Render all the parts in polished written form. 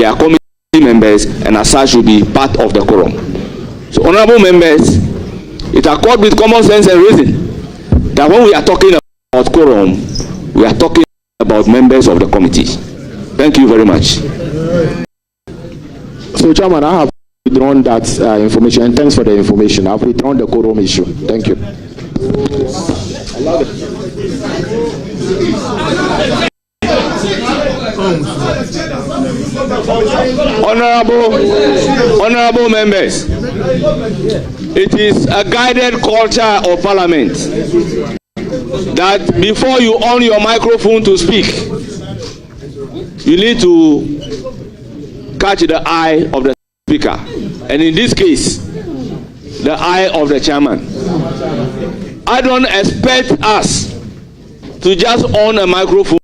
they are committee members and as such will be part of the quorum. So, honorable members, it accords with common sense and reason that when we are talking about quorum, we are talking about members of the committee. Thank you very much. So, Chairman, I have withdrawn that information, and thanks for the information. I have withdrawn the quorum issue. Thank you. Honorable members, it is a guided culture of parliament that before you on your microphone to speak, you need to catch the eye of the speaker, and in this case, the eye of the chairman. I don't expect us to just on a microphone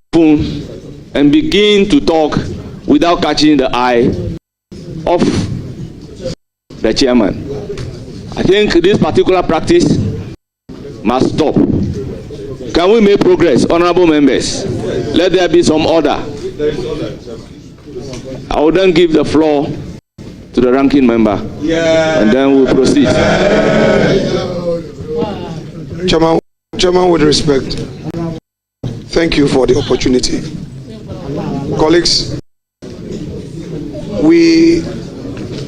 and begin to talk without catching the eye of the chairman. I think this particular practice must stop. Can we make progress, honorable members? Let there be some order. I will then give the floor to the ranking member, and then we'll proceed. Chairman, with respect, thank you for the opportunity. Colleagues, we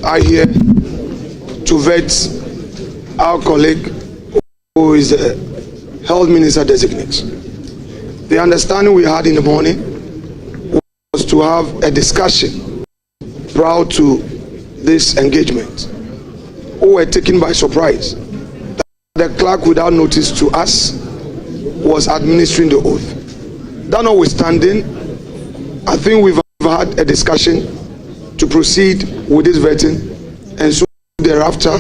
are here to vet our colleague who is the health minister designate. The understanding we had in the morning was to have a discussion prior to this engagement. We were taken by surprise. The clerk, without notice to us, was administering the oath. That notwithstanding, I think we've had a discussion to proceed with this vetting and so thereafter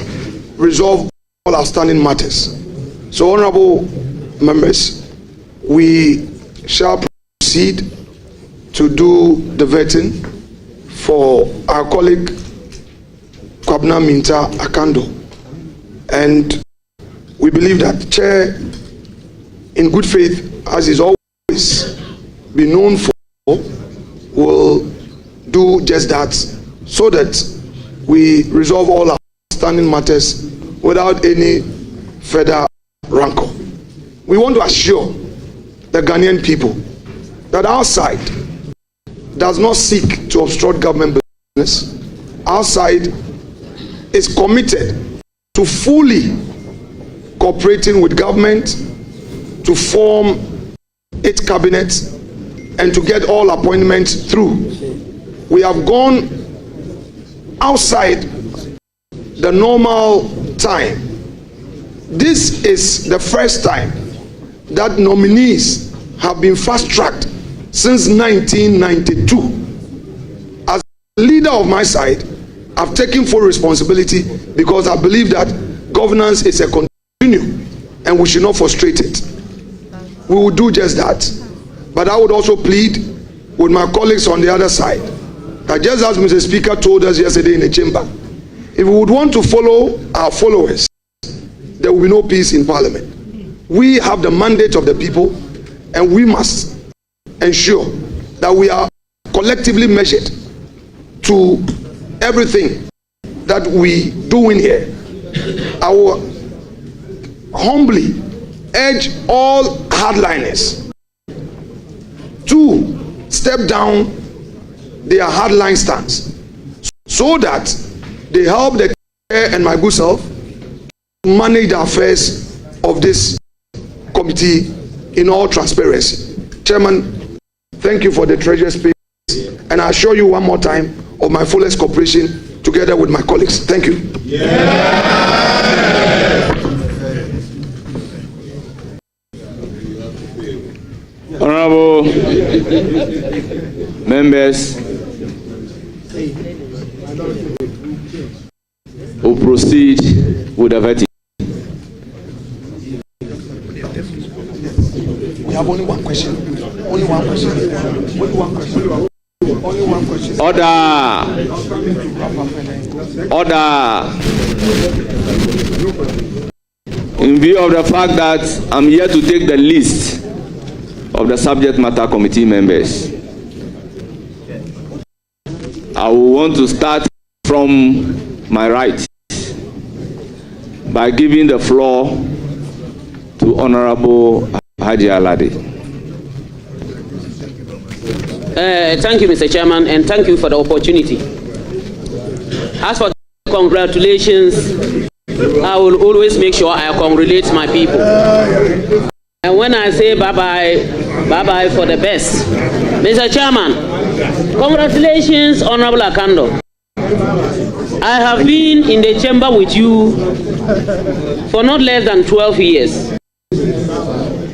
resolve all outstanding matters. So, honorable members, we shall proceed to do the vetting for our colleague Mintah Akandoh, and we believe that the chair, in good faith, as is always been known for, will do just that, so that we resolve all our outstanding matters without any further rancor. We want to assure the Ghanaian people that our side does not seek to obstruct government business. Our side is committed to fully cooperating with government to form its cabinet and to get all appointments through. We have gone outside the normal time. This is the first time that nominees have been fast-tracked since 1992. As leader of my side, I've taken full responsibility because I believe that governance is a continuum and we should not frustrate it. We will do just that. But I would also plead with my colleagues on the other side that just as Mr. Speaker told us yesterday in the chamber, if we would want to follow our followers, there will be no peace in Parliament. We have the mandate of the people and we must ensure that we are collectively measured to everything that we do in here. I will humbly urge all hardliners to step down their hardline stance so that they help the chair and my good self manage the affairs of this committee in all transparency. Chairman, thank you for the treasure space, and I assure you one more time of my fullest cooperation together with my colleagues. Thank you. Honorable members, we'll proceed with the vetting. We have only one question. Only one question. Only one question. Only one question. Order. Order. In view of the fact that I'm here to take the list of the subject matter committee members, I will want to start from my right by giving the floor to Honorable Haji Alade. Thank you, Mr. Chairman, and thank you for the opportunity. As for congratulations, I will always make sure I congratulate my people. And when I say bye-bye, bye-bye for the best. Mr. Chairman, congratulations, Honorable Akandoh. I have been in the chamber with you for not less than 12 years.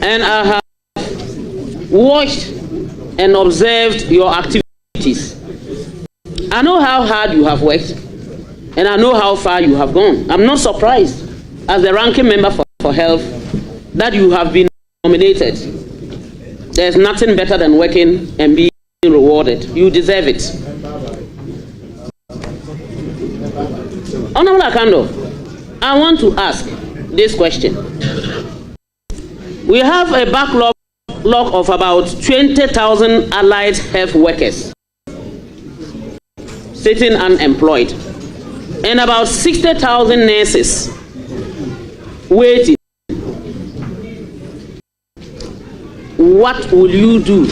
And I have watched and observed your activities. I know how hard you have worked, and I know how far you have gone. I'm not surprised, as the ranking member for health, that you have been nominated. There's nothing better than working and being rewarded. You deserve it. Honorable Akandoh, I want to ask this question. We have a backlog of about 20,000 allied health workers sitting unemployed, and about 60,000 nurses waiting. What will you do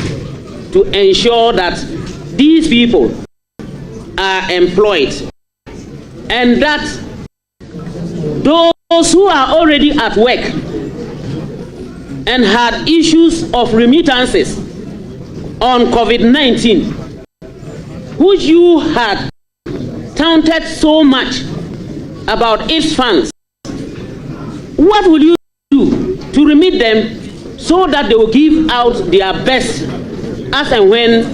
to ensure that these people are employed, and that those who are already at work and had issues of remittances on COVID-19, which you had counted so much about its funds, what will you do to remit them so that they will give out their best as and when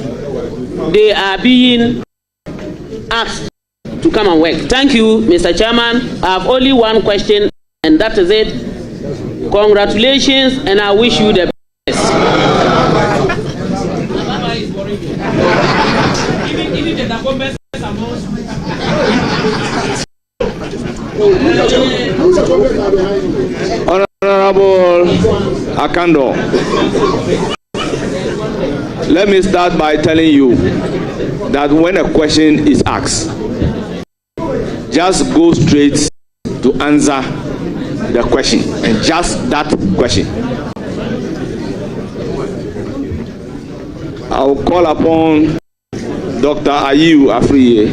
they are being asked to come and work? Thank you, Mr. Chairman. I have only one question, and that is it. Congratulations, and I wish you the best. Honorable Akandoh, let me start by telling you that when a question is asked, just go straight to answer the question, and just that question. I will call upon Dr. Ayu Afriye,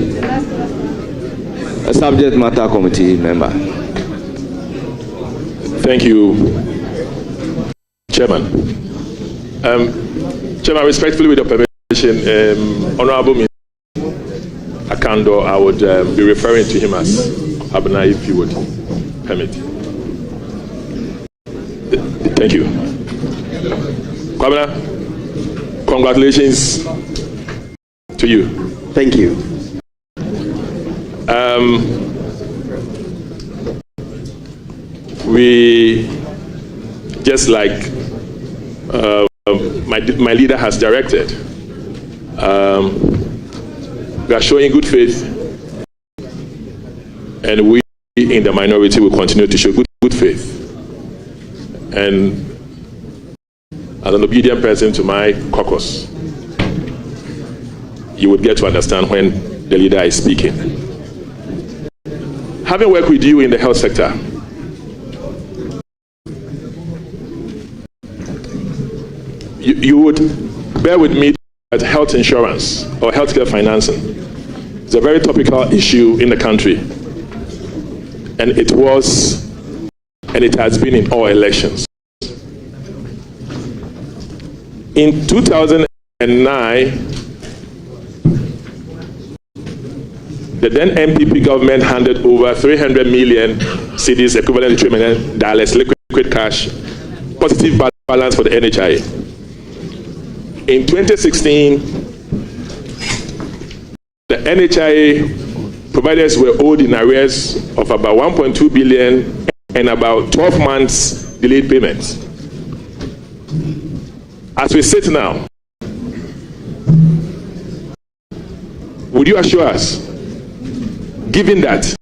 a subject matter committee member. Thank you, Chairman. Chairman, respectfully, with your permission, Honorable Mintah Akandoh, I would be referring to him as Abna, if you would permit. Thank you. Kwabena, congratulations to you. Thank you. We, just like my leader has directed, we are showing good faith, and we in the minority will continue to show good faith. And as an obedient person to my caucus, you would get to understand when the leader is speaking. Having worked with you in the health sector, you would bear with me that health insurance or healthcare financing is a very topical issue in the country. And it was, and it has been in all elections. In 2009, the then MPP government handed over 300 million cedis, equivalent to $3 million, liquid cash, positive balance for the NHIA. In 2016, the NHIA providers were owed in arrears of about 1.2 billion and about 12 months delayed payments. As we sit now, would you assure us, given that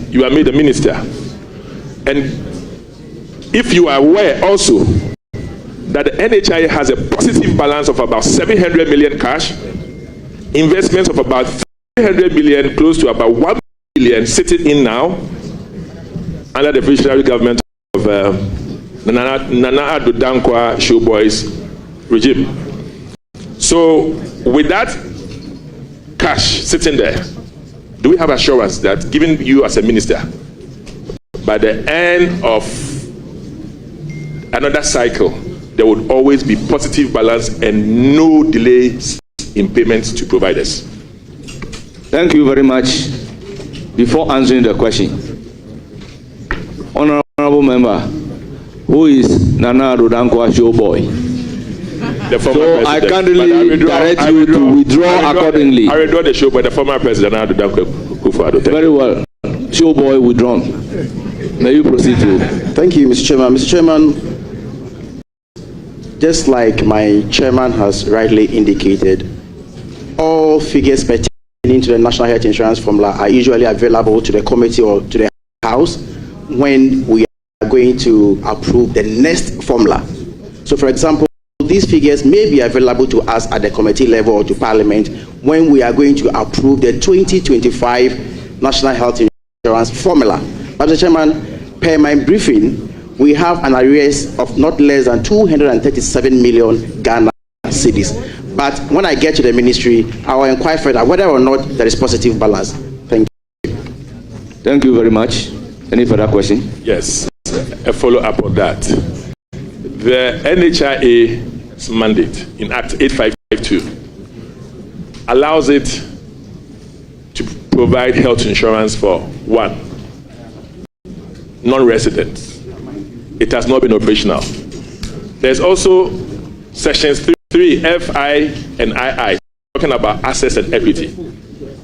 you are made a minister, and if you are aware also that the NHIA has a positive balance of about 700 million cash, investments of about 300 billion, close to about 1 billion sitting in now under the visionary government of Nana Akandoh Showboys regime. So with that cash sitting there, do we have assurance that, given you as a minister, by the end of another cycle, there would always be positive balance and no delays in payments to providers? Thank you very much. Before answering the question, honorable member, who is Nana Akandoh Showboy? So I can't really direct you to withdraw accordingly. I withdraw the Showboy, the former president Nana Akandoh Showboy. Very well. Showboy withdrawn. May you proceed to. Thank you, Mr. Chairman. Mr. Chairman, just like my chairman has rightly indicated, all figures pertaining to the National Health Insurance Formula are usually available to the committee or to the House when we are going to approve the next formula. So, for example, these figures may be available to us at the committee level or to Parliament when we are going to approve the 2025 National Health Insurance Formula. But, Mr. Chairman, per my briefing, we have an arrears of not less than 237 million Ghana cedis. But when I get to the ministry, I will inquire further whether or not there is positive balance. Thank you. Thank you very much. Any further question? Yes, a follow-up on that. The NHIA's mandate in Act 8552 allows it to provide health insurance for one, non-residents. It has not been operational. There's also sections 3, FI and II, talking about access and equity.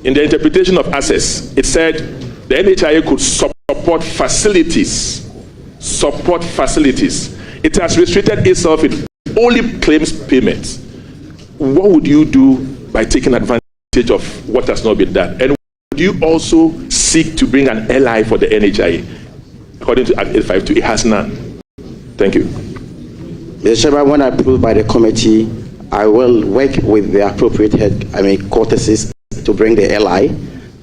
In the interpretation of access, it said the NHIA could support facilities. Support facilities. It has restricted itself in only claims payments. What would you do by taking advantage of what has not been done? And would you also seek to bring an LI for the NHIA? According to Act 852, it has none. Thank you. Mr. Chairman, when approved by the committee, I will work with the appropriate courtesies to bring the LI.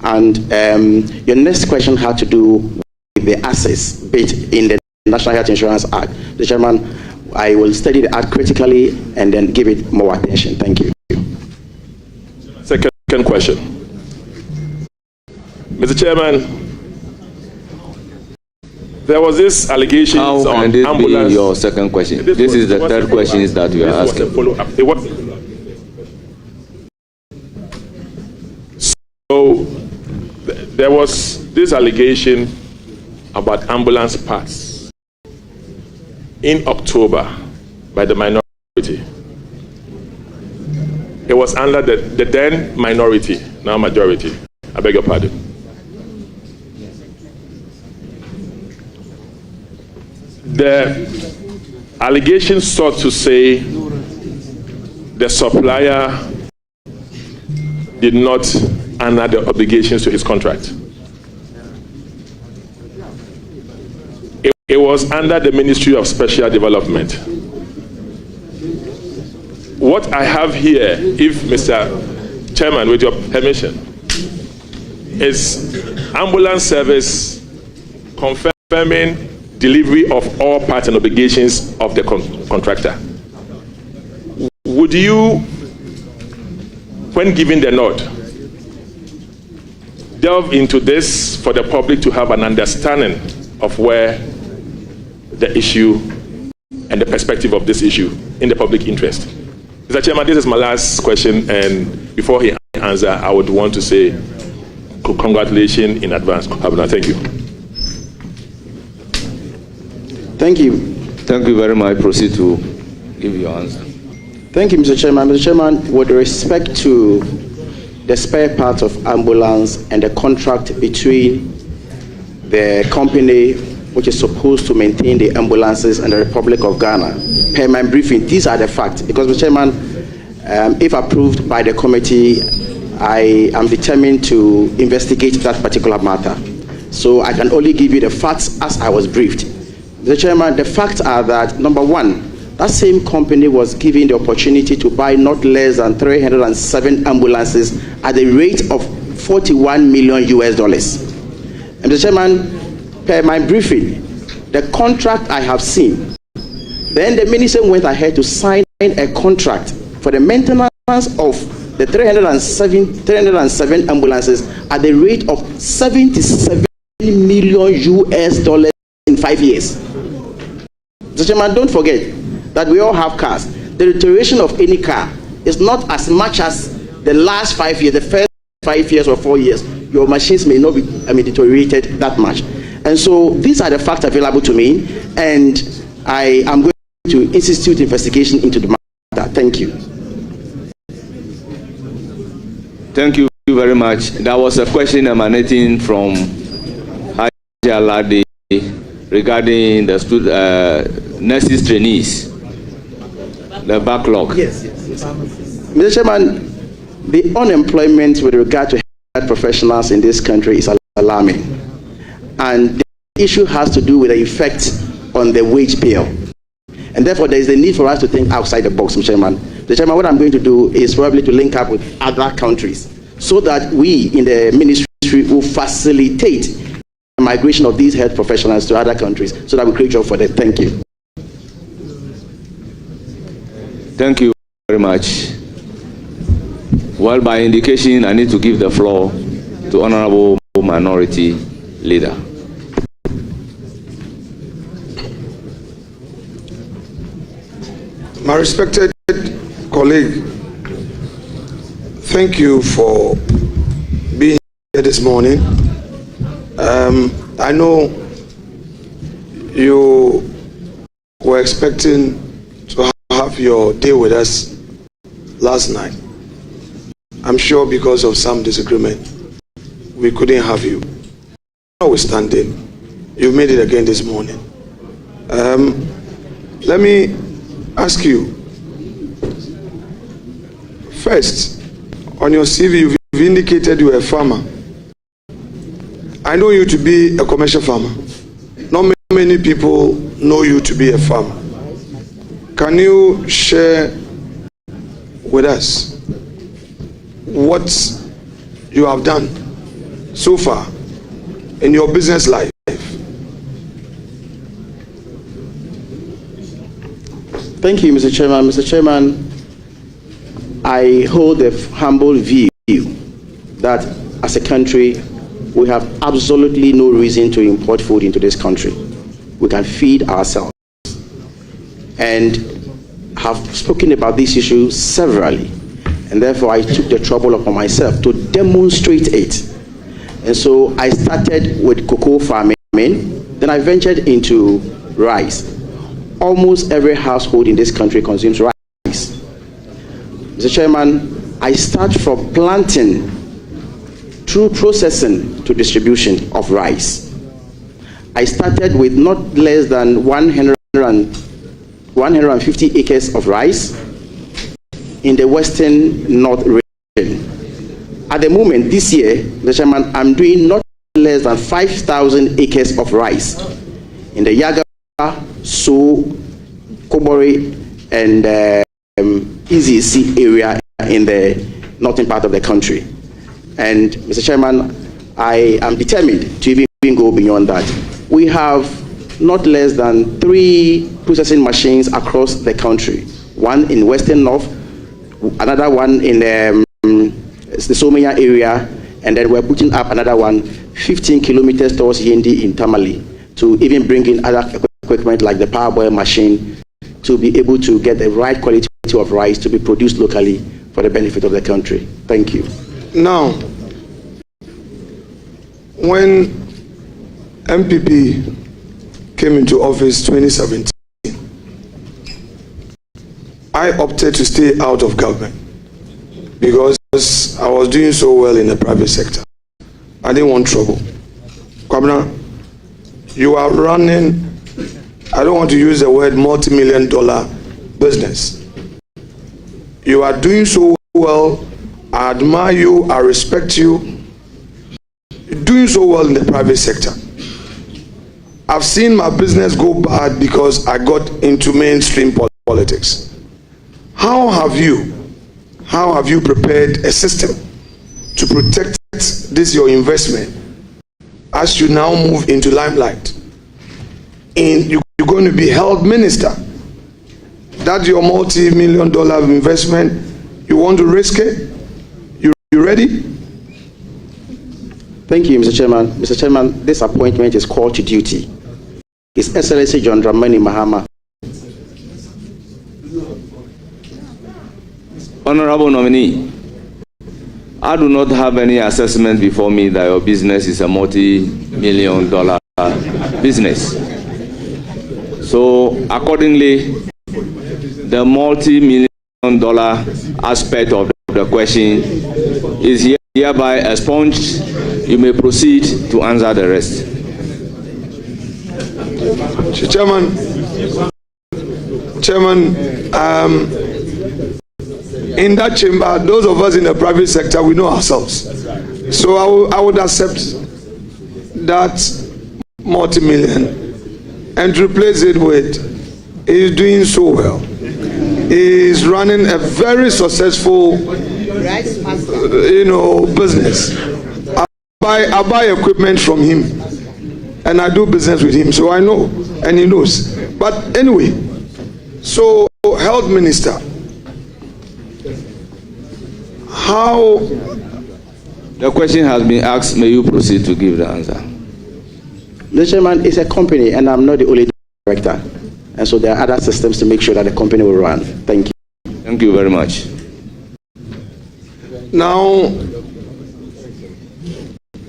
And your next question had to do with the access bit in the National Health Insurance Act. Mr. Chairman, I will study the Act critically and then give it more attention. Thank you. Second question. Mr. Chairman, there was this allegation on ambulance. Your second question. This is the third question that you are asking. So there was this allegation about ambulance parts in October by the minority. It was under the then minority, now majority. I beg your pardon. The allegation sought to say the supplier did not honor the obligations to his contract. It was under the Ministry of Special Development. What I have here, if Mr. Chairman, with your permission, is ambulance service confirming delivery of all parts and obligations of the contractor. Would you, when giving the nod, delve into this for the public to have an understanding of where the issue and the perspective of this issue in the public interest? Mr. Chairman, this is my last question, and before he answers, I would want to say congratulations in advance. Thank you. Thank you. Thank you very much. Proceed to give your answer. Thank you, Mr. Chairman. Mr. Chairman, with respect to the spare parts of ambulance and the contract between the company which is supposed to maintain the ambulances in the Republic of Ghana, per my briefing, these are the facts. Because, Mr. Chairman, if approved by the committee, I am determined to investigate that particular matter. So I can only give you the facts as I was briefed. Mr. Chairman, the facts are that, number one, that same company was given the opportunity to buy not less than 307 ambulances at the rate of $41 million. And Mr. Chairman, per my briefing, the contract I have seen, then the minister went ahead to sign a contract for the maintenance of the 307 ambulances at the rate of $77 million in 5 years. Mr. Chairman, don't forget that we all have cars. The deterioration of any car is not as much as the last 5 years, the first 5 years or 4 years. Your machines may not be deteriorated that much. And so these are the facts available to me, and I am going to institute investigation into the matter. Thank you. Thank you very much. That was a question emanating from Haji Alade regarding the nurses trainees, the backlog. Yes. Mr. Chairman, the unemployment with regard to health professionals in this country is alarming. And the issue has to do with the effect on the wage bill. And therefore, there is a need for us to think outside the box, Mr. Chairman. Mr. Chairman, what I'm going to do is probably to link up with other countries so that we in the ministry will facilitate the migration of these health professionals to other countries so that we create jobs for them. Thank you. Thank you very much. Well, by indication, I need to give the floor to Honorable Minority Leader. My respected colleague, thank you for being here this morning. I know you were expecting to have your day with us last night. I'm sure because of some disagreement, we couldn't have you. Notwithstanding, you've made it again this morning. Let me ask you, first, on your CV, you've indicated you're a farmer. I know you to be a commercial farmer. Not many people know you to be a farmer. Can you share with us what you have done so far in your business life? Thank you, Mr. Chairman. Mr. Chairman, I hold the humble view that as a country, we have absolutely no reason to import food into this country. We can feed ourselves. And have spoken about this issue severally. And therefore, I took the trouble upon myself to demonstrate it. And so I started with cocoa farming, then I ventured into rice. Almost every household in this country consumes rice. Mr. Chairman, I start from planting through processing to distribution of rice. I started with not less than 150 acres of rice in the western north region. At the moment, this year, Mr. Chairman, I'm doing not less than 5,000 acres of rice in the Yaga, So, Kobori, and EZC area in the northern part of the country. And Mr. Chairman, I am determined to even go beyond that. We have not less than 3 processing machines across the country. One in western north, another one in the Somaya area, and then we're putting up another one 15 kilometers towards Yendi in Tamale to even bring in other equipment like the parboil machine to be able to get the right quality of rice to be produced locally for the benefit of the country. Thank you. Now, when MPP came into office 2017, I opted to stay out of government because I was doing so well in the private sector. I didn't want trouble. Kwabena, you are running, I don't want to use the word multi-million-dollar business. You are doing so well. I admire you, I respect you. You're doing so well in the private sector. I've seen my business go bad because I got into mainstream politics. How have you prepared a system to protect this your investment, as you now move into limelight, and you're going to be health minister, that's your multi-million-dollar investment, you want to risk it? You ready? Thank you, Mr. Chairman. Mr. Chairman, this appointment is called to duty. His Excellency John Dramani Mahama. Honorable nominee, I do not have any assessment before me that your business is a multi-million-dollar business. So accordingly, the multi-million-dollar aspect of the question is hereby expunged. You may proceed to answer the rest. Chairman, in that chamber, those of us in the private sector, we know ourselves. So I would accept that multi-million and replace it with, he's doing so well. He's running a very successful, business. I buy equipment from him, and I do business with him, so I know, and he knows. But anyway, so health minister, how? The question has been asked. May you proceed to give the answer? Mr. Chairman, it's a company, and I'm not the only director. And so there are other systems to make sure that the company will run. Thank you. Thank you very much. Now,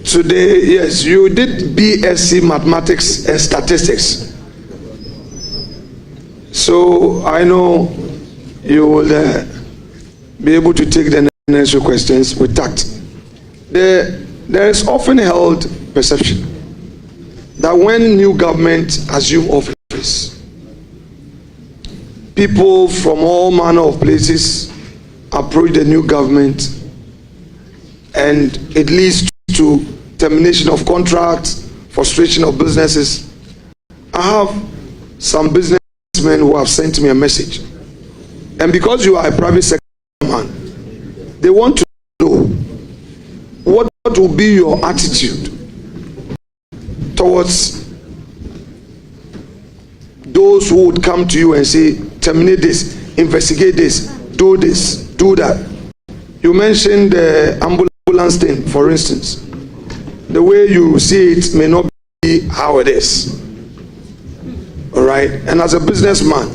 today, yes, you did BSc Mathematics and Statistics. So I know you will be able to take the necessary questions with tact. There is often held perception that when new government assume office, people from all manner of places approach the new government, and it leads to termination of contracts, frustration of businesses. I have some businessmen who have sent me a message, and because you are a private sector man, they want to know what will be your attitude towards those who would come to you and say, terminate this, investigate this, do that. You mentioned the ambulance thing, for instance. The way you see it may not be how it is. All right? And as a businessman,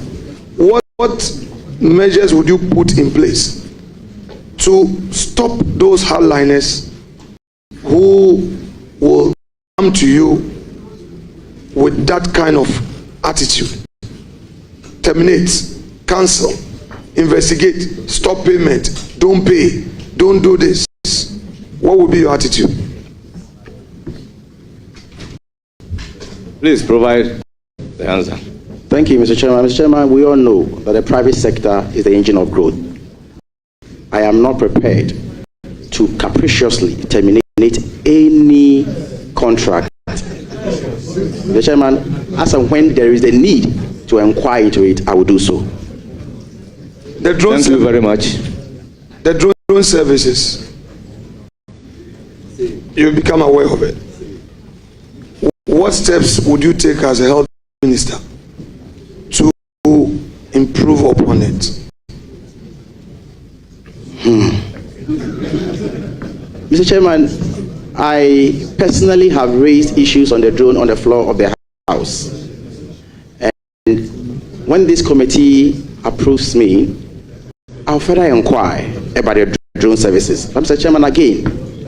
what measures would you put in place to stop those hardliners who will come to you with that kind of attitude? Terminate, cancel, investigate, stop payment, don't pay, don't do this. What would be your attitude? Please provide the answer. Thank you, Mr. Chairman. Mr. Chairman, we all know that the private sector is the engine of growth. I am not prepared to capriciously terminate any contract. Mr. Chairman, as and when there is a need to inquire into it, I will do so. Thank you very much. The drone services, you become aware of it. What steps would you take as a health minister to improve upon it? Mr. Chairman, I personally have raised issues on the drone on the floor of the House. And when this committee approves me, I'll further inquire about the drone services. Mr. Chairman, again,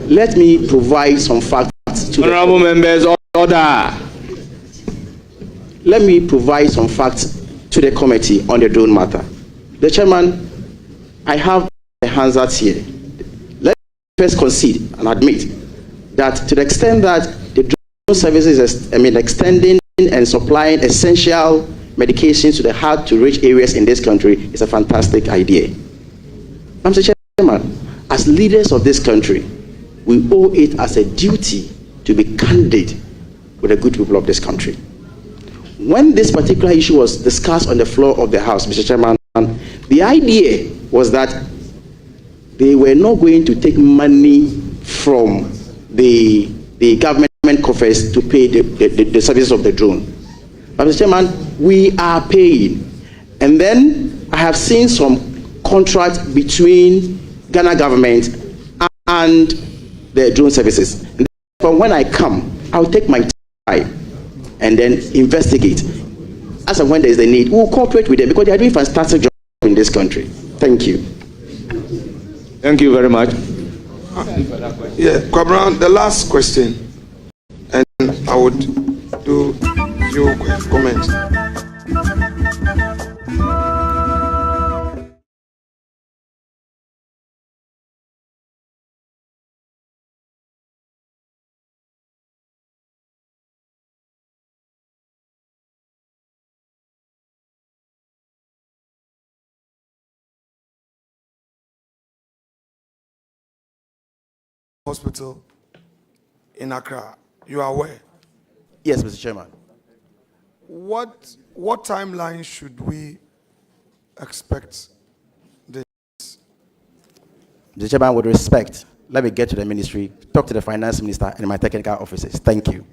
let me provide some facts to Honorable members, order. Let me provide some facts to the committee on the drone matter. The Chairman, I have the answers here. Let me first concede and admit that to the extent that the drone services is, extending and supplying essential medications to the hard-to-reach areas in this country is a fantastic idea. Mr. Chairman, as leaders of this country, we owe it as a duty to be candid with the good people of this country. When this particular issue was discussed on the floor of the House, Mr. Chairman, the idea was that they were not going to take money from the government coffers to pay the services of the drone. But Mr. Chairman, we are paying. And then I have seen some contracts between Ghana government and the drone services. But when I come, I'll take my time and then investigate. As and when there is a need, we'll cooperate with them because they are doing a fantastic job in this country. Thank you. Thank you very much. Yeah, Kwabran, the last question, and I would do a few comments. Hospital in Accra, you are aware? Yes, Mr. Chairman. What timeline should we expect this? Mr. Chairman, with respect, let me get to the ministry, talk to the finance minister and my technical officers. Thank you.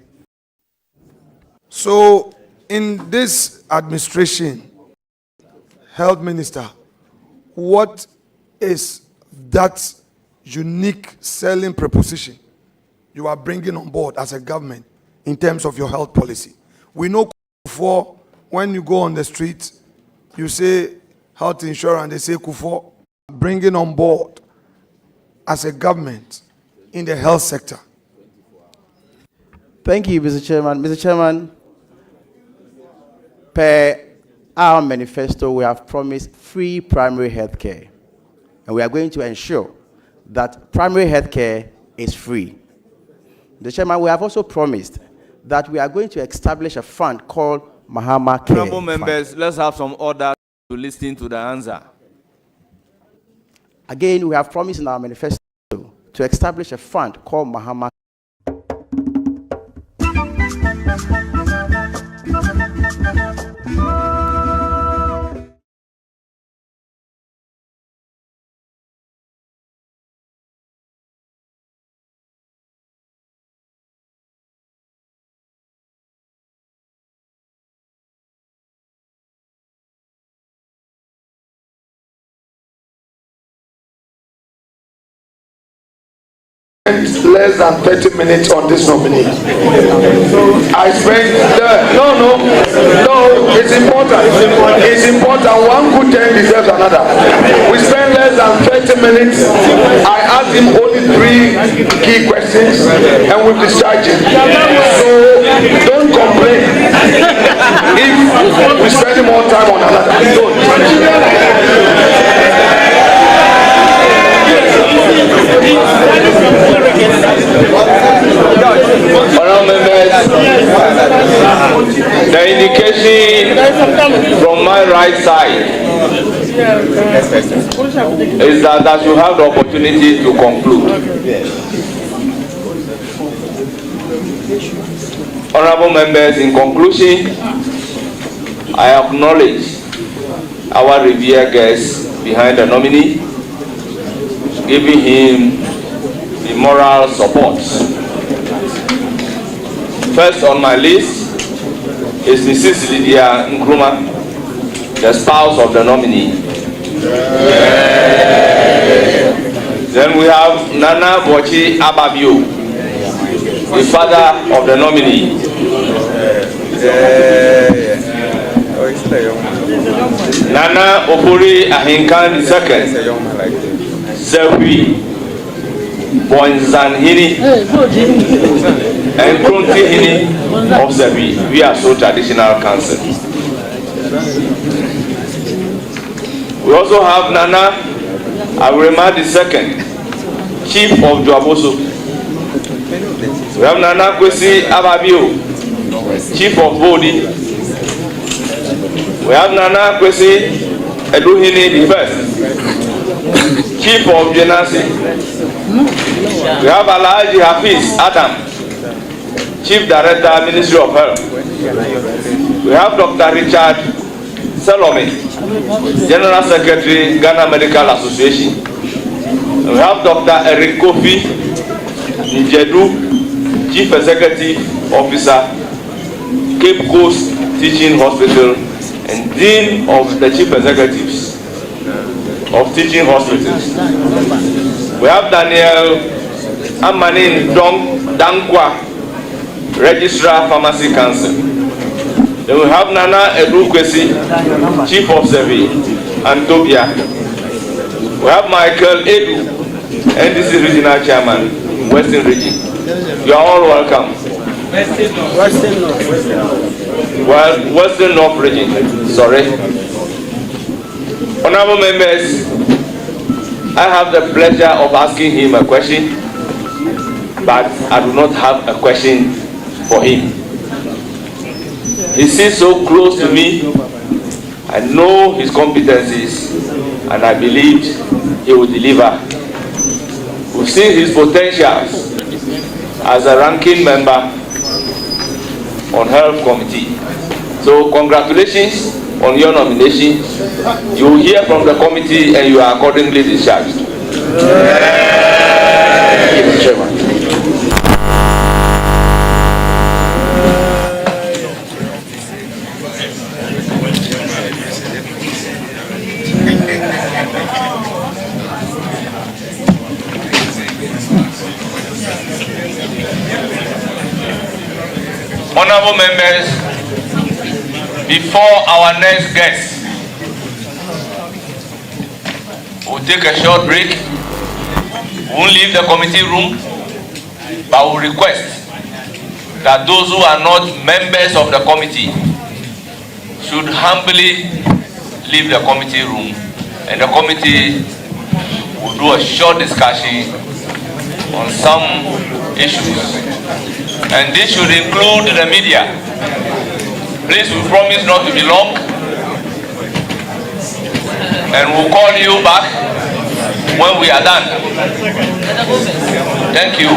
So, in this administration, health minister, what is that unique selling proposition you are bringing on board as a government in terms of your health policy? We know before when you go on the street, you say health insurance, they say Kufo, bringing on board as a government in the health sector. Thank you, Mr. Chairman. Mr. Chairman, per our manifesto, we have promised free primary health care, and we are going to ensure that primary health care is free. Mr. Chairman, we have also promised that we are going to establish a fund called Mahama Care. Honorable members, let's have some order to listen to the answer. Again, we have promised in our manifesto to establish a fund called Mahama. Less than 30 minutes on this nominee. I spent no, it's important. It's important. One good turn deserves another. We spent less than 30 minutes. I asked him only 3 key questions and we discharged him. So don't complain if we spend more time on another. Don't. Honorable members, the indication from my right side is that I should have the opportunity to conclude. Honorable members, in conclusion, I acknowledge our revered guest behind the nominee, giving him the moral support. First on my list is Mrs. Lydia Nkrumah, the spouse of the nominee. Then we have Nana Bochi Ababio, the father of the nominee. Nana Opuri Ahinkan II, Zewi Bonzanhini and Kruntihini of Zewi. We are so traditional council. We also have Nana Awurema II, Chief of Dwaboso. We have Nana Kwesi Ababio, Chief of Bodi. We have Nana Kwesi Eduhini I, Chief of Genasi. We have Alhaji Hafiz Adam, Chief Director, Ministry of Health. We have Dr. Richard Salome, General Secretary, Ghana Medical Association. We have Dr. Eric Kofi, Njedu, Chief Executive Officer, Cape Coast Teaching Hospital, and Dean of the Chief Executives of Teaching Hospitals. We have Daniel Amanin Dankwa, Registrar Pharmacy Council. Then we have Nana Edukwesi, Chief of Survey, and Tobia. We have Michael Edu, NDC Regional Chairman, Western Region. You are all welcome. Western North Region. Sorry. Honorable members, I have the pleasure of asking him a question, but I do not have a question for him. He sits so close to me. I know his competencies, and I believe he will deliver. We've seen his potentials as a ranking member on Health Committee. So congratulations on your nomination. You will hear from the committee and you are accordingly discharged. Yes, Chairman. Honorable members, before our next guest, we'll take a short break. We won't leave the committee room, but we'll request that those who are not members of the committee should humbly leave the committee room, and the committee will do a short discussion on some issues. And this should include the media. Please, we promise not to be long. And we'll call you back when we are done. Thank you.